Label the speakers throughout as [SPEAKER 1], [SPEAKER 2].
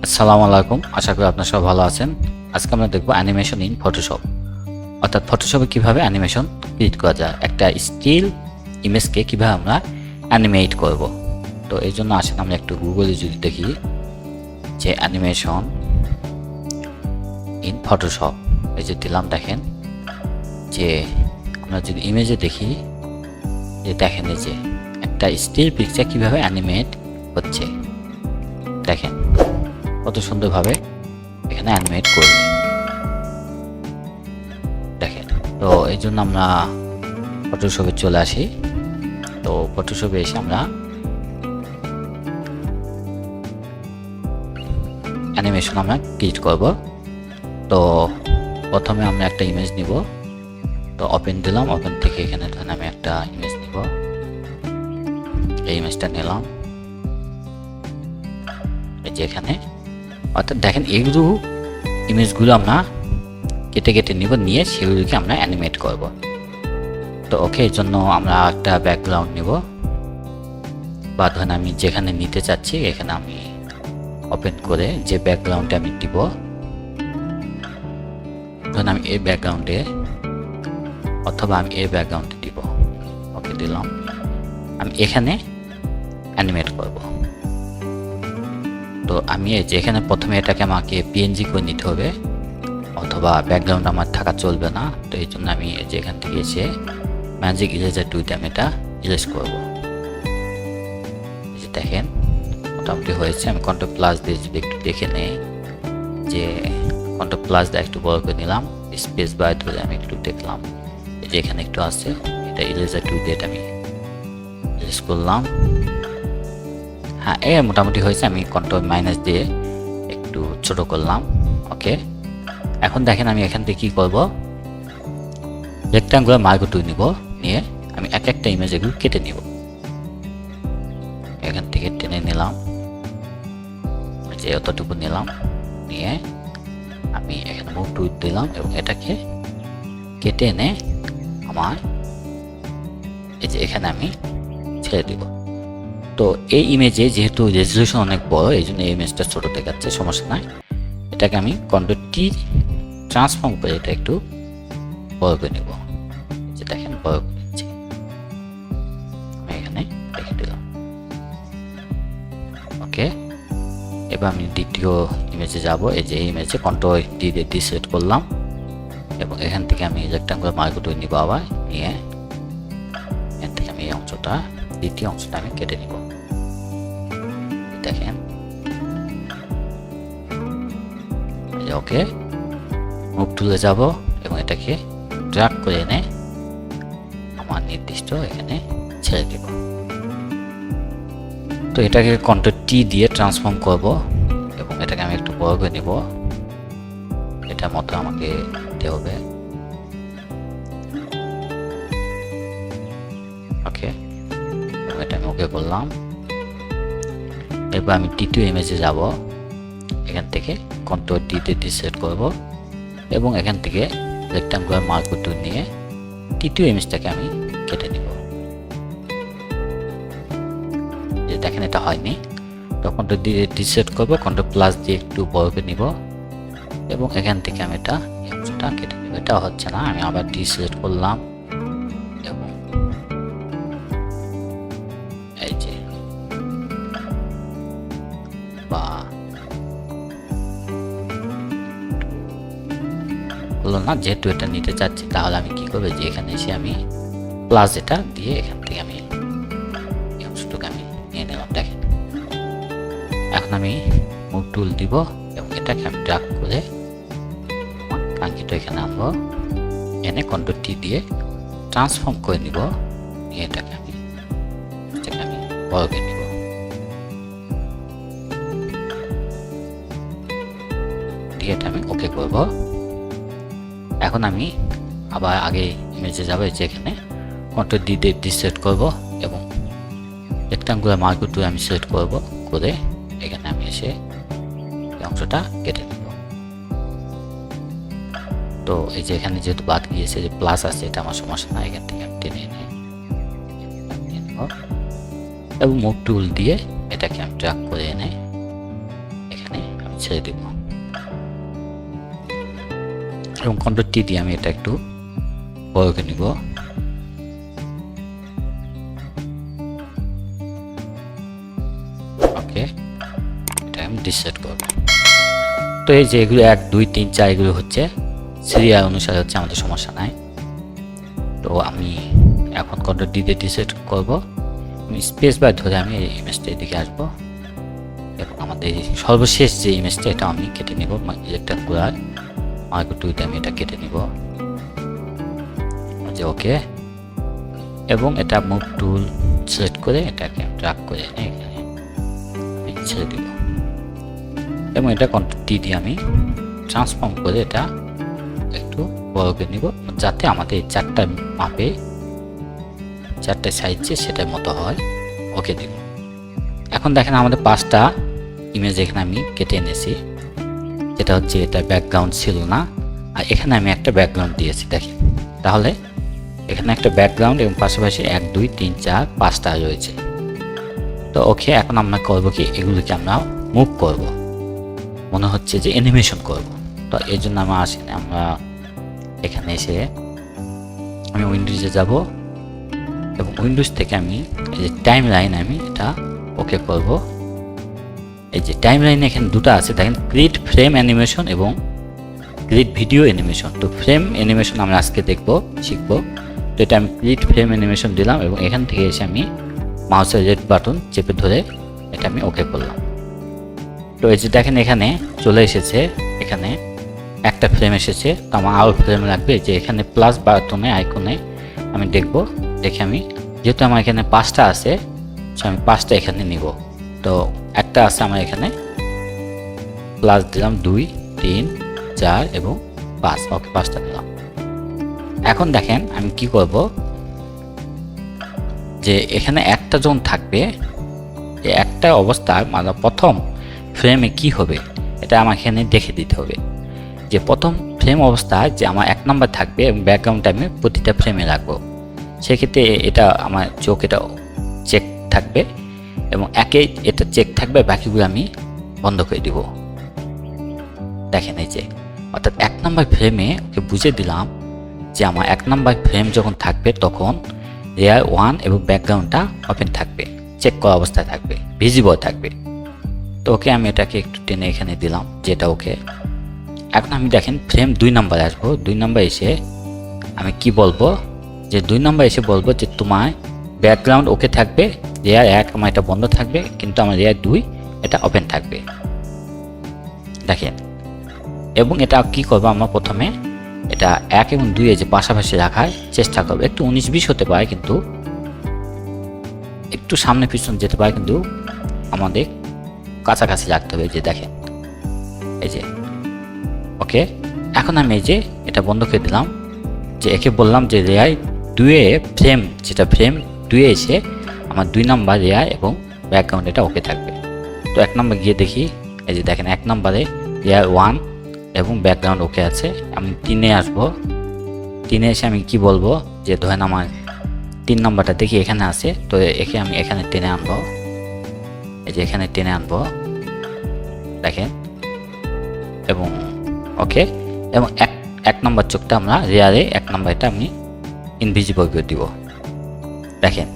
[SPEAKER 1] আসসালামু আলাইকুম, আশা করি আপনারা সবাই ভালো আছেন। আজকে আমরা দেখব অ্যানিমেশন ইন ফটোশপ, অর্থাৎ ফটোশপে কিভাবে অ্যানিমেশন ক্রিয়েট করা যায়, একটা স্টিল ইমেজকে কিভাবে আমরা অ্যানিমেট করব। তো এই জন্য আসেন আমরা একটু গুগলে যদি দেখি যে অ্যানিমেশন ইন ফটোশপ, এই যে দিলাম, দেখেন যে আমরা যদি ইমেজে দেখি যে দেখেন এই যে একটা স্টিল পিকচার কিভাবে অ্যানিমেট হচ্ছে, দেখেন কত সুন্দরভাবে এখানে অ্যানিমেট করবে, দেখেন। তো এই জন্য আমরা ফটোশপে চলে আসি। তো ফটোশপে এসে আমরা অ্যানিমেশন আমরা ক্রিয়েট করব। তো প্রথমে আমরা একটা ইমেজ নিব, তো ওপেন দিলাম, ওপেন থেকে এখানে ধরেন আমি একটা ইমেজ নিব, এই ইমেজটা নিলাম, এই যে এখানে, অর্থাৎ দেখেন এইগুলো ইমেজগুলো আমরা কেটে কেটে নিব, নিয়ে সেগুলোকে আমরা অ্যানিমেট করব। তো ওকে, এর জন্য আমরা একটা ব্যাকগ্রাউন্ড নিব, বা ধরেন আমি যেখানে নিতে চাচ্ছি এখানে আমি ওপেন করে যে ব্যাকগ্রাউন্ডে আমি দিব, ধরেন আমি এই ব্যাকগ্রাউন্ডে অথবা আমি এই ব্যাকগ্রাউন্ডে দিব, ওকে দিলাম, আমি এখানে অ্যানিমেট করব। তো আমি এই যে এখানে প্রথমে এটাকে আমাকে পিএনজি করে নিতে হবে, অথবা ব্যাকগ্রাউন্ড আমার থাকা চলবে না। তো এই জন্য আমি এই যে এখান থেকে এসে ম্যাজিক ইরেজার টুলতে আমি এটা ইরেজ করব। এই যে দেখেন মোটামুটি হয়েছে। আমি কন্ট্রোল প্লাস দিয়ে যদি একটু দেখে নেই, যে কন্ট্রোল প্লাস দিয়ে একটু বড় করে নিলাম, স্পেস বার ধরে আমি একটু দেখলাম, এই যে এখানে একটু আছে, এটা ইরেজার টুল দিয়ে এটা আমি ইরেজ করলাম। হ্যাঁ, এ মোটামুটি হয়েছে। আমি কন্ট্রোল মাইনাস দিয়ে একটু ছোট করলাম, ওকে। এখন দেখেন আমি এখান থেকে কি করব, রেক্ট্যাঙ্গুলার মার্কর টুল নিব, নিয়ে আমি এক একটা ইমেজ এগুলো কেটে নিব। এখান থেকে টেনে নিলাম, যে অতটুকু নিলাম, নিয়ে আমি এখানে মুভ টুল দিলাম এবং এটাকে কেটে এনে আমার এই যে এখানে আমি ছেড়ে দিব। তো এই ইমেজে যেহেতু রেজলিউশন অনেক বড়, এই জন্য এই ইমেজটা ছোট দেখাচ্ছে, সমস্যা নাই। এটাকে আমি কন্ট্রোল টি ট্রান্সফর্ম করে এটা একটু বড় করে নেব, যে দেখেন বড় করে নিচ্ছি, আমি এখানে রেখে দিলাম, ওকে। এবার আমি দ্বিতীয় ইমেজে যাব, এই যে এই ইমেজে কন্ট্রোল টি দিয়ে ডিসেট করলাম এবং এখান থেকে আমি রেক্ট্যাঙ্গুলার মার্কর টুল নিব, আবার নিয়ে এখান থেকে আমি এই অংশটা, দ্বিতীয় অংশটা আমি কেটে নিব, দেখেন, ওকে। মুভ টুলে যাব এবং এটাকে ড্র্যাগ করে এনে আমার নির্দিষ্ট এখানে ছেড়ে দেব। তো এটাকে কন্ট্রোল টি দিয়ে ট্রান্সফর্ম করব এবং এটাকে আমি একটু বড় করে নেব, এটার মতো আমাকে দিতে হবে, ওকে। এবং এটা আমি ওকে করলাম। এরপর আমি তৃতীয় ইমেজে যাব, এখান থেকে কন্ট্রোল টি তে ডিসেট করব এবং এখান থেকে রেক্ট্যাঙ্গুলার মার্কর টুল নিয়ে তৃতীয় ইমেজটাকে আমি কেটে নিব, যে দেখেন এটা হয়নি। তো কন্ট্রোল দিয়ে ডিসেট করব, কন্ট্রোল প্লাস দিয়ে একটু বড় করে নিব এবং এখান থেকে আমি এটা অংশটা কেটে নিব। এটা হচ্ছে না, আমি আবার ডিসেট করলাম এবং এই যে বা হলো না, যেহেতু এটা নিতে চাচ্ছি তাহলে আমি কি করবো, যে এখানে এসে আমি প্লাস এটা দিয়ে এখান থেকে আমি এই অংশটুকু আমি নিয়ে নিলাম, দেখেন। এখন আমি মুভ টুল দিব এবং এটাকে আমি ড্র্যাগ করে আমার কাঙ্ক্ষিত এখানে আনবো, এনে কন্ট্রোল টি দিয়ে ট্রান্সফর্ম করে নিব, নিয়ে এটাকে আমি বড় করে নিব, দিয়ে এটা আমি ওকে করব। এখন আমি আবার আগে ইমেজে যাব, যেখানে কন্ট্রোল ডি দিয়ে ডিসেট করব এবং রেক্ট্যাঙ্গুলার মার্কর টুল আমি সিলেক্ট করব, করে এখানে আমি এসে এই অংশটা কেটে নেব। তো এই যে এখানে যেহেতু বাদ গিয়েছে, যে প্লাস আছে, এটা আমার সমস্যা না, এখান থেকে আমি টেনে এনে নেব এবং মুভ টুল দিয়ে এটাকে আমি ড্র্যাগ করে এনে এখানে আমি ছেড়ে দিব এবং কন্ট্রোল টি দিয়ে আমি এটা একটু বড় করে নিব। ওকে, এটা আমি ডিসেট করব। তো এই যে এগুলো 1 2 3 4 এগুলো হচ্ছে সিরিয়াল অনুসারে হচ্ছে, আমাদের সমস্যা নাই। তো আমি এখন কন্ট্রোল ডি দিয়ে ডিসেট করব। আমি স্পেস বার ধরে আমি এই ইমেজটা এদিকে আসবো এবং আমাদের সর্বশেষ যে ইমেজটা এটা আমি কেটে নিব। রেক্ট্যাঙ্গুলার মার্ক টুলতে আমি এটা কেটে নিব যে ওকে, এবং এটা মুভ টুল সিলেক্ট করে এটাকে ড্র্যাগ করে এনে এখানে আমি ছেড়ে দিব এবং এটা কন্ট্রোল টি দিয়ে আমি ট্রান্সফর্ম করে এটা একটু বড় করে নিব, যাতে আমাদের এই 4টা মাপে 4টা সাইজ যে সেটার মতো হয়। ওকে দিব। এখন দেখেন আমাদের 5টা ইমেজ এখানে আমি কেটে এনেছি, যেটা হচ্ছে এটা ব্যাকগ্রাউন্ড ছিল না, আর এখানে আমি একটা ব্যাকগ্রাউন্ড দিয়েছি দেখেন। তাহলে এখানে একটা ব্যাকগ্রাউন্ড এবং পাশাপাশি 1 2 3 4 5টা রয়েছে। তো ওকে, এখন আমরা করবো কি, এগুলোকে আমরা মুভ করব, মনে হচ্ছে যে অ্যানিমেশন করব। তো এর জন্য আমরা আসেন, আমরা এখানে এসে আমি উইন্ডোজে যাব এবং উইন্ডোজ থেকে আমি এই যে টাইম লাইন আমি এটা ওকে করব। এই যে টাইম লাইনে এখানে দুটো আছে দেখেন, ক্রিয়েট ফ্রেম অ্যানিমেশন এবং ক্রিয়েট ভিডিও অ্যানিমেশন। তো ফ্রেম অ্যানিমেশন আমরা আজকে শিখব। তো এটা আমি ক্রিয়েট ফ্রেম অ্যানিমেশন দিলাম এবং এখান থেকে এসে আমি মাউসের রেড বাটন চেপে ধরে এটা আমি ওকে করলাম। তো এই যে দেখেন এখানে চলে এসেছে, এখানে একটা ফ্রেম এসেছে। তো আমার আরও ফ্রেম লাগবে, যে এখানে প্লাস বাটনে আইকনে আমি দেখে আমি যেহেতু আমার এখানে 5টা আছে, আমি 5টা এখানে নিব। তো একটা আছে আমার এখানে, প্লাস দিলাম 2 3 4 এবং 5। ওকে, 5টা দিলাম। এখন দেখেন আমি কি করব, যে এখানে একটা জোন থাকবে, একটা অবস্থায় মানে প্রথম ফ্রেমে কি হবে এটা আমার এখানে দেখে দিতে হবে। যে প্রথম ফ্রেম অবস্থায় যে আমার 1 নাম্বার থাকবে এবং ব্যাকগ্রাউন্ডটা আমি প্রতিটা ফ্রেমে রাখবো, সেক্ষেত্রে এটা আমার চোখ এটা চেক থাকবে এবং এটা চেক থাকবে, বাকিগুলো আমি বন্ধ করে দিব। দেখেন এই যে, অর্থাৎ 1 নাম্বার ফ্রেমে ওকে বুঝে দিলাম যে আমার 1 নাম্বার ফ্রেম যখন থাকবে তখন লেয়ার 1 এবং ব্যাকগ্রাউন্ডটা ওপেন থাকবে, চেক করা অবস্থায় থাকবে, ভিজিবল থাকবে। তো ওকে, আমি এটাকে একটু টেনে এখানে দিলাম, যেটা ওকে। এখন আমি দেখেন ফ্রেম 2 নাম্বারে আসবো। 2 নাম্বার এসে আমি কি বলবো, যে 2 নাম্বার এসে বলবো যে তোমার ব্যাকগ্রাউন্ড ওকে থাকবে, লেয়ার 1 আমার এটা বন্ধ থাকবে, কিন্তু আমার লেয়ার 2 এটা ওপেন থাকবে। দেখেন, এবং এটা কি করবো, আমরা প্রথমে এটা 1 এবং 2 যে পাশাপাশি রাখার চেষ্টা করবো। একটু 19-20 হতে পারে, কিন্তু একটু সামনে পিছনে যেতে পারে, কিন্তু আমাদের কাছাকাছি রাখতে হবে। যে দেখেন এই যে ওকে, এখন আমি এই যে এটা বন্ধ করে দিলাম, যে একে বললাম যে লেয়ার 2 ফ্রেম, যেটা ফ্রেম 2 এসে আমার 2 নাম্বার লেয়ার এবং ব্যাকগ্রাউন্ড এটা ওকে থাকবে। তো 1 নাম্বার গিয়ে দেখি, এই যে দেখেন 1 নাম্বারে লেয়ার 1 এবং ব্যাকগ্রাউন্ড ওকে আছে। আমি 3-এ আসবো। 3-এ এসে আমি কি বলবো, যে ধরেন আমার 3 নাম্বারটা দেখি এখানে আছে, তো একে আমি এখানে টেনে আনবো। এই যে এখানে টেনে আনবো দেখেন, এবং ওকে, এবং এক নাম্বার চোখটা আমরা লেয়ারে 1 নাম্বারটা আমি ইনভিজিবল করে দিব। দেখেন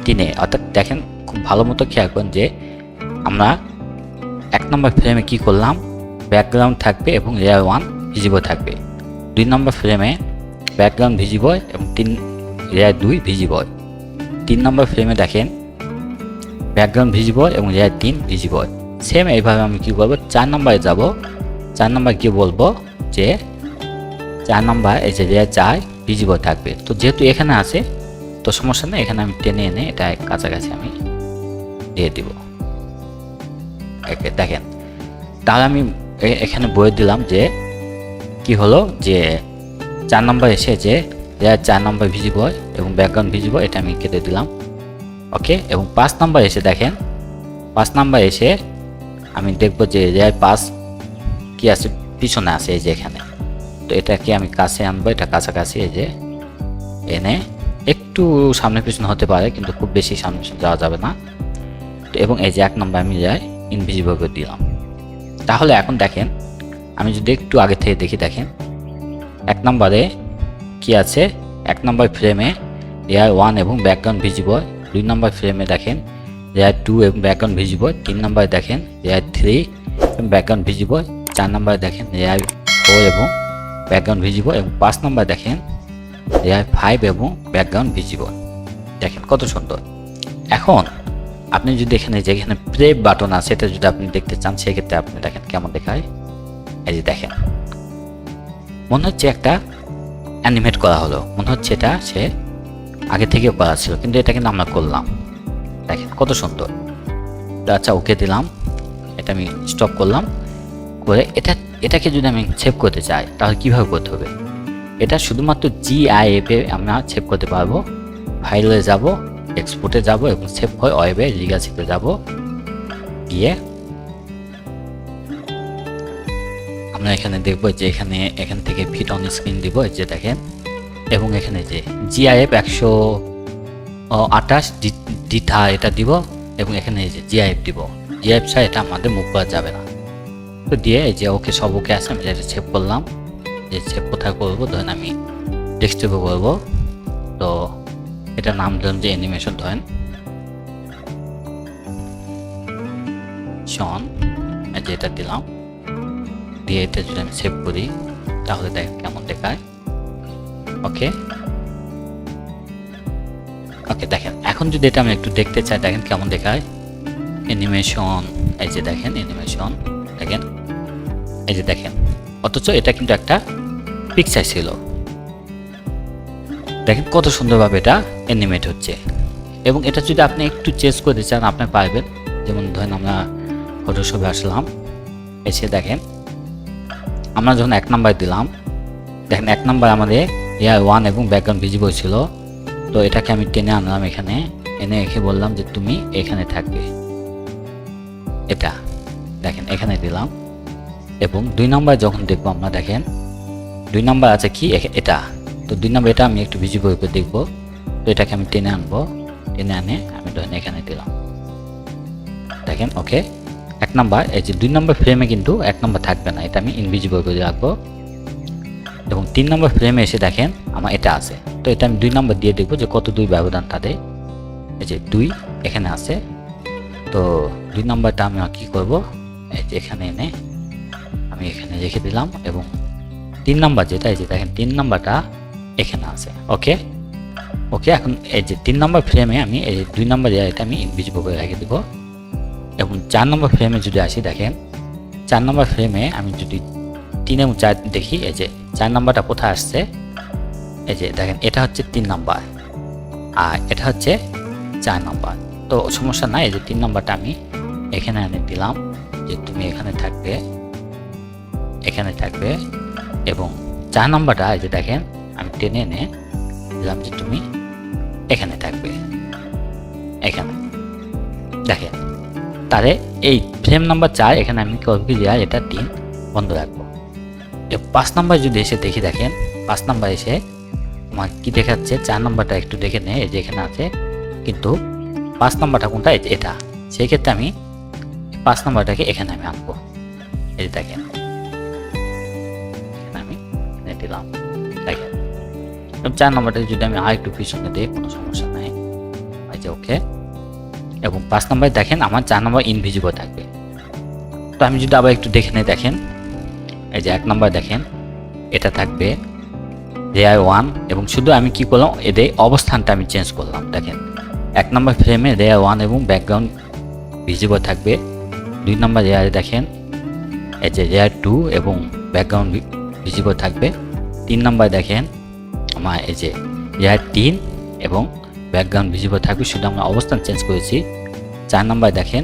[SPEAKER 1] 3-এ, অর্থাৎ দেখেন খুব ভালো মতো খেয়াল করেন যে আমরা 1 নাম্বার ফ্রেমে কি করলাম, ব্যাকগ্রাউন্ড থাকবে এবং লেয়ার 1 ভিজিবল থাকবে। 2 নাম্বার ফ্রেমে ব্যাকগ্রাউন্ড ভিজিবল এবং লেয়ার 2 ভিজিবল। 3 নাম্বার ফ্রেমে দেখেন ব্যাকগ্রাউন্ড ভিজিবল এবং লেয়ার 3 ভিজিবল। সেম এইভাবে আমি কি করবো, 4 নাম্বারে যাব। 4 নাম্বার গিয়ে বলবো যে 4 নাম্বার এই যে লেয়ার 4 ভিজিবল থাকবে। তো যেহেতু এখানে আছে তো সমস্যা নেই, এখানে আমি টেনে এনে এটা কাছাকাছি আমি দিয়ে দিব। দেখেন, তাহলে আমি এখানে বলে দিলাম যে কি হলো, যে 4 নাম্বার এসে যে লেয়ার 4 নাম্বার ভিজিবল এবং ব্যাকগ্রাউন্ড ভিজিবল, এটা আমি কেটে দিলাম। ওকে, এবং 5 নাম্বার এসে দেখেন, 5 নাম্বার এসে আমি দেখবো যে লেয়ার 5 কি আছে, পিছনে আছে এই যে এখানে। তো এটাকে আমি কাছে আনবো, এটা কাছাকাছি এই যে এনে একটু সামনে পিছনে হতে পারে, কিন্তু খুব বেশি সামনে পিছনে যাওয়া যাবে না। তো এবং এই যে 1 নাম্বার আমি লেয়ার ইনভিজিবল করে দিলাম। তাহলে এখন দেখেন আমি যদি একটু আগে থেকে দেখি, দেখেন 1 নম্বরে কি আছে, 1 নম্বর ফ্রেমে লেয়ার 1 এবং ব্যাকগ্রাউন্ড ভিজিবল, 2 নম্বর ফ্রেমে দেখেন লেয়ার 2 এবং ব্যাকগ্রাউন্ড ভিজিবল, 3 নম্বরে দেখেন লেয়ার 3 এবং ব্যাকগ্রাউন্ড ভিজিবল, 4 নম্বরে দেখেন লেয়ার 4 এবং ব্যাকগ্রাউন্ড ভিজিবল, এবং 5 নম্বরে দেখেন লেয়ার 5 এবং ব্যাকগ্রাউন্ড ভিজিবল। দেখেন কত সুন্দর। এখন আপনি যদি যেখানে প্লে বাটন আছে এটা যদি আপনি দেখতে চান, সেক্ষেত্রে আপনি দেখেন কেমন দেখায়। এই যে দেখেন মনে হচ্ছে একটা অ্যানিমেট করা হলো, মনে হচ্ছে এটা সে আগে থেকেও করা ছিল, কিন্তু এটা কিন্তু আমরা করলাম। দেখেন কত সুন্দর। আচ্ছা ওকে দিলাম, এটা আমি স্টপ করলাম করে। এটাকে যদি আমি সেভ করতে চাই তাহলে কীভাবে করতে হবে? এটা শুধুমাত্র GIF-এ আমরা সেভ করতে পারবো। ফাইলে যাব, এক্সপোর্টে যাব এবং সেভ হয় ওয়েবে লিগাসিতে যাব, গিয়ে আমরা এখানে দেখব যে এখান থেকে ফিট অন স্ক্রিন দিব, যে দেখেন, এবং এখানে যে GIF 128 ডিটা এটা দিব, এবং এখানে যে GIF দিব। GIF ছাড়া এটা আমাদের মুভ করা যাবে না। তো দিয়ে এই যে ওকে, সব ওকে আছে, আমি যেটা সেভ করলাম। যে সেভ কোথায় করবো, ধরেন আমি ডেস্কটপে করবো, তো এটা নাম দিলাম যে অ্যানিমেশন, ধরেন শন, যেটা দিলাম, দিয়ে এটা যদি আমি সেভ করি তাহলে দেখেন কেমন দেখায়। ওকে ওকে দেখেন এখন যদি এটা আমি একটু দেখতে চাই, দেখেন কেমন দেখায় অ্যানিমেশন। এই যে দেখেন অ্যানিমেশন, দেখেন এই যে দেখেন, অথচ এটা কিন্তু একটা পিকচার ছিল। দেখেন কত সুন্দরভাবে এটা অ্যানিমেট হচ্ছে। এবং এটা যদি আপনি একটু চেঞ্জ করতে চান আপনি পারবেন। যেমন ধরেন আমরা ফটোশপে আসলাম, এসে দেখেন আমরা যখন 1 নাম্বার দিলাম, দেখেন 1 নাম্বার আমাদের লেয়ার 1 এবং ব্যাকগ্রাউন্ড ভিজিবল ছিল। তো এটাকে আমি টেনে আনলাম, এখানে এনে রেখে বললাম যে তুমি এখানে থাকবে, এটা দেখেন এখানে দিলাম। এবং 2 নাম্বার যখন দেখবো আমরা, দেখেন 2 নাম্বার আছে কি এটা, তো 2 নাম্বার এটা আমি একটু ভিজিবল করে দেখবো। তো এটাকে আমি টেনে আনবো, টেনে আনে আমি ধরেন এখানে দিলাম, দেখেন ওকে। 1 নাম্বার এই যে 2 নাম্বার ফ্রেমে কিন্তু 1 নাম্বার থাকবে না, এটা আমি ইনভিজিবল করে রাখবো। এবং 3 নাম্বার ফ্রেমে এসে দেখেন আমার এটা আছে, তো এটা আমি 2 নাম্বার দিয়ে দেখবো যে কত 2 ব্যবধান তাদের। এই যে 2 এখানে আছে, তো 2 নাম্বারটা আমি কি করব, এই যে এখানে এনে আমি এখানে রেখে দিলাম। এবং 3 নাম্বার যেটা, এই যে দেখেন 3 নাম্বারটা এখানে আছে। ওকে ওকে এখন এই যে 3 নাম্বার ফ্রেমে আমি এই 2 নাম্বার এটা আমি ইনভিজিবল করে রেখে দেবো। এবং 4 নম্বর ফ্রেমে যদি আসি, দেখেন 4 নম্বর ফ্রেমে আমি যদি 3 এবং 4 দেখি, এই যে 4 নাম্বারটা কোথায় আসছে, এই যে দেখেন এটা হচ্ছে 3 নাম্বার আর এটা হচ্ছে 4 নাম্বার। তো সমস্যা নাই, এই যে 3 নাম্বারটা আমি এখানে এনে দিলাম যে তুমি এখানে থাকবে, এখানে থাকবে। এবং 4 নাম্বারটা এই যে দেখেন আমি টেনে এনে দিলাম যে তুমি এখানে থাকবে, এখানে দেখেন। তাহলে এই ফ্রেম নাম্বার 4 এখানে আমি করব কি, এটা 3 বন্ধ রাখবো। 5 নাম্বার যদি এসে দেখি, দেখেন 5 নাম্বার এসে আমার কি দেখাচ্ছে, 4 নাম্বারটা একটু দেখে নেই, এই যে এখানে আছে, কিন্তু 5 নাম্বারটা কোনটা, এটা। সেই ক্ষেত্রে আমি 5 নাম্বারটাকে এখানে আমি আনবো, এই যে দেখেন এখানে আমি এনে দিলাম, দেখেন। 4 নাম্বারটা যদি আমি আর একটু পিছনে দিই কোনো সমস্যা নাই, এই যে ওকে। এবং 5 নাম্বার দেখেন আমার 4 নাম্বার ইনভিজিবল থাকবে। তো আমি যদি আবার একটু দেখে নেই, দেখেন এই যে 1 নাম্বার দেখেন এটা থাকবে লেয়ার 1, এবং শুধু আমি কি করলাম, এদের অবস্থানটা আমি চেঞ্জ করলাম। দেখেন 1 নাম্বার ফ্রেমে লেয়ার 1 এবং ব্যাকগ্রাউন্ড ভিজিবল থাকবে। 2 নাম্বার লেয়ারে দেখেন এই যে লেয়ার 2 এবং ব্যাকগ্রাউন্ড ভিজিবল থাকবে। 3 নাম্বার দেখেন আমার এই যে লেয়ার 3 এবং ব্যাকগ্রাউন্ড ভিজিবল থাকবে, শুধু আমরা অবস্থান চেঞ্জ করেছি। 4 নাম্বার দেখেন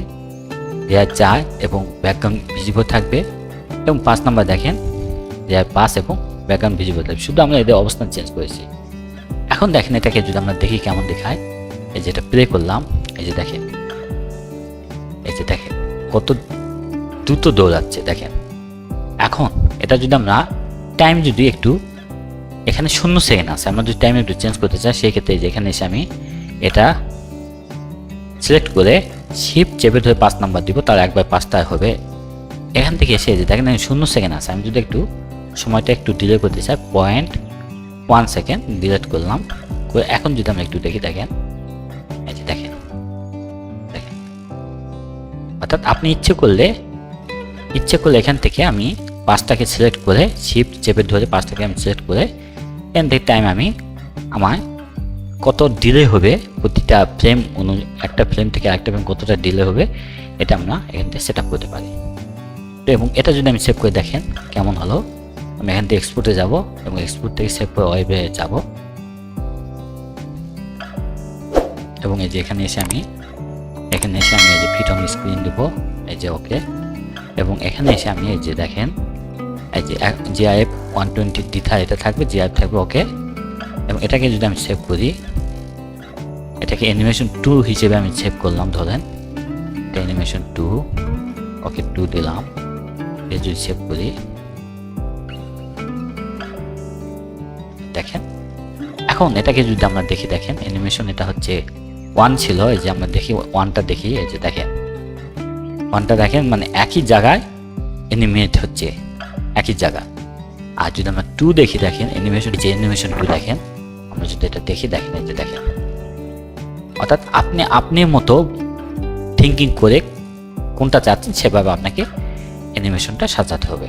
[SPEAKER 1] লেয়ার 4 এবং ব্যাকগ্রাউন্ড ভিজিবল থাকবে। এবং 5 নাম্বার দেখেন লেয়ার 5 এবং ব্যাকগ্রাউন্ড ভিজিবল থাকবে, শুধু আমরা এদের অবস্থান চেঞ্জ করেছি। এখন দেখেন এটাকে যদি আমরা দেখি কেমন দেখায়, এই যে এটা প্লে করলাম, এই যে দেখেন, এই যে দেখেন কত দ্রুত দৌড়াচ্ছে, দেখেন। এখন এটা যদি আমরা টাইম যদি একটু, এখানে 0 সেকেন্ড আছে, আমরা যদি টাইম একটু চেঞ্জ করতে চাই, সেই ক্ষেত্রে যেখানে এসে আমি এটা সিলেক্ট করে শিফট চেপে ধরে 5 নাম্বার দিব, তার একবার 5টায় হবে। এখান থেকে এসে যে দেখেন 0 সেকেন্ড আছে, আমি যদি একটু সময়টা একটু ডিলে করতে চাই 0.1 সেকেন্ড ডিলেট করলাম। এখন যদি আমরা একটু দেখি দেখেন এই যে দেখেন অর্থাৎ আপনি ইচ্ছে করলে এখান থেকে আমি 5টাকে সিলেক্ট করে শিফট চেপে ধরে 5টাকে আমি সিলেক্ট করে এখান থেকে টাইম আমি আমার কত ডিলে হবে প্রতিটা ফ্রেম একটা ফ্রেম থেকে আরেকটা ফ্রেম কতটা ডিলে হবে এটা আমরা এখান থেকে সেট আপ করতে পারি। তো এবং এটা যদি আমি সেভ করে দেখেন কেমন হলো, আমি এখান থেকে এক্সপোর্টে যাব এবং এক্সপোর্ট থেকে সেভ করে ওয়েবে যাব এবং এই যে এখানে এসে আমি এই যে ফিট অন স্ক্রিন দেবো, এই যে ওকে। এবং এখানে এসে আমি এই যে দেখেন এই যে জিআইএফ 120 ডিথা এটা থাকবে, জিআইএফ থাকবে ওকে। এবং এটাকে যদি আমি সেভ করি, এটাকে অ্যানিমেশন 2 হিসেবে আমি সেভ করলাম, ধরেন এটা অ্যানিমেশন 2 ওকে 2 দিলাম। এটা যদি সেভ করি দেখেন, এখন এটাকে যদি আমরা দেখি দেখেন অ্যানিমেশন এটা হচ্ছে 1 ছিল, এই যে আমরা দেখি 1টা দেখি, এই যে দেখেন 1টা দেখেন মানে একই জায়গায় অ্যানিমেট হচ্ছে একই জায়গায়। আর যদি আমরা 2 দেখি দেখেন অ্যানিমেশন 2 দেখেন, আমরা যদি এটা দেখি দেখেন এই যে দেখেন অর্থাৎ আপনি আপনার মতো থিঙ্কিং করে কোনটা চাচ্ছেন সেভাবে আপনাকে অ্যানিমেশনটা সাজাতে হবে।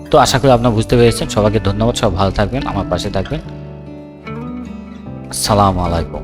[SPEAKER 1] তো আশা করি আপনারা বুঝতে পেরেছেন। সবাইকে ধন্যবাদ, সব ভালো থাকবেন, আমার পাশে থাকবেন। আসসালামু আলাইকুম।